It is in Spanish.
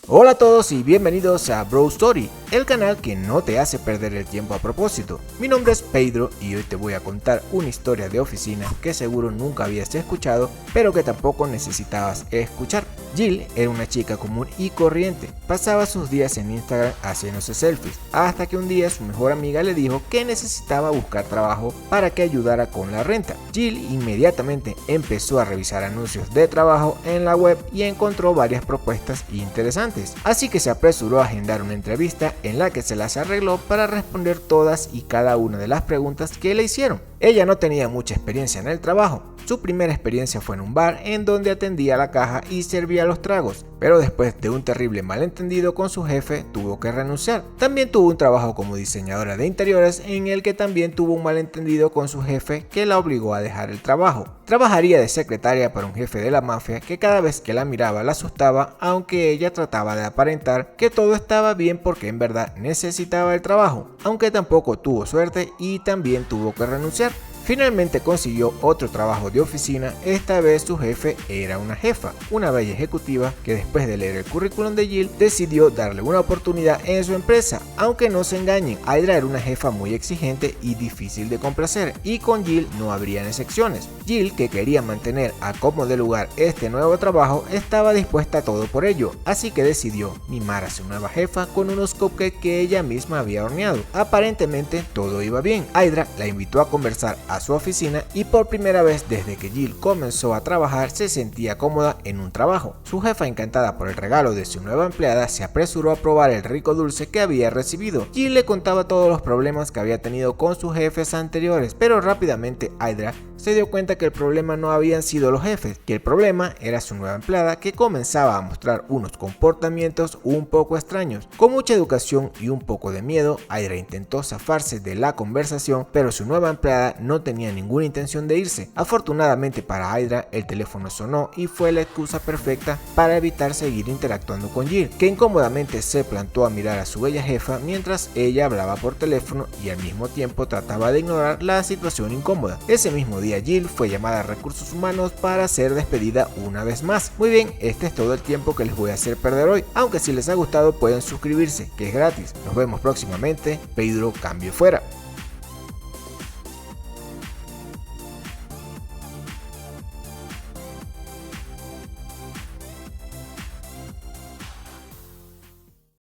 Hola a todos y bienvenidos a Bro Story, el canal que no te hace perder el tiempo a propósito. Mi nombre es Pedro y hoy te voy a contar una historia de oficina que seguro nunca habías escuchado, pero que tampoco necesitabas escuchar. Jill era una chica común y corriente, pasaba sus días en Instagram haciéndose selfies, hasta que un día su mejor amiga le dijo que necesitaba buscar trabajo para que ayudara con la renta. Jill inmediatamente empezó a revisar anuncios de trabajo en la web y encontró varias propuestas interesantes. Así que se apresuró a agendar una entrevista en la que se las arregló para responder todas y cada una de las preguntas que le hicieron. Ella no tenía mucha experiencia en el trabajo. Su primera experiencia fue en un bar en donde atendía la caja y servía los tragos, pero después de un terrible malentendido con su jefe tuvo que renunciar. También tuvo un trabajo como diseñadora de interiores en el que también tuvo un malentendido con su jefe que la obligó a dejar el trabajo. Trabajaría de secretaria para un jefe de la mafia que cada vez que la miraba la asustaba, aunque ella trataba de aparentar que todo estaba bien porque en verdad necesitaba el trabajo, aunque tampoco tuvo suerte y también tuvo que renunciar. Finalmente consiguió otro trabajo de oficina, esta vez su jefe era una jefa, una bella ejecutiva que después de leer el currículum de Jill decidió darle una oportunidad en su empresa. Aunque no se engañen, Aydra era una jefa muy exigente y difícil de complacer, y con Jill no habrían excepciones. Jill, que quería mantener a como de lugar este nuevo trabajo, estaba dispuesta a todo por ello, así que decidió mimar a su nueva jefa con unos cupcakes que ella misma había horneado. Aparentemente todo iba bien. Aydra la invitó a conversar a su oficina y por primera vez desde que Jill comenzó a trabajar se sentía cómoda en un trabajo. Su jefa, encantada por el regalo de su nueva empleada, se apresuró a probar el rico dulce que había recibido. Jill le contaba todos los problemas que había tenido con sus jefes anteriores, pero rápidamente Aydra se dio cuenta que el problema no habían sido los jefes, que el problema era su nueva empleada que comenzaba a mostrar unos comportamientos un poco extraños. Con mucha educación y un poco de miedo, Aydra intentó zafarse de la conversación, pero su nueva empleada no tenía ninguna intención de irse. Afortunadamente para Aydra, el teléfono sonó y fue la excusa perfecta para evitar seguir interactuando con Jill, que incómodamente se plantó a mirar a su bella jefa mientras ella hablaba por teléfono y al mismo tiempo trataba de ignorar la situación incómoda. Ese mismo día Jill fue llamada a recursos humanos para ser despedida una vez más. Muy bien, este es todo el tiempo que les voy a hacer perder hoy, aunque si les ha gustado pueden suscribirse, que es gratis. Nos vemos próximamente. Pedro Cambio Fuera.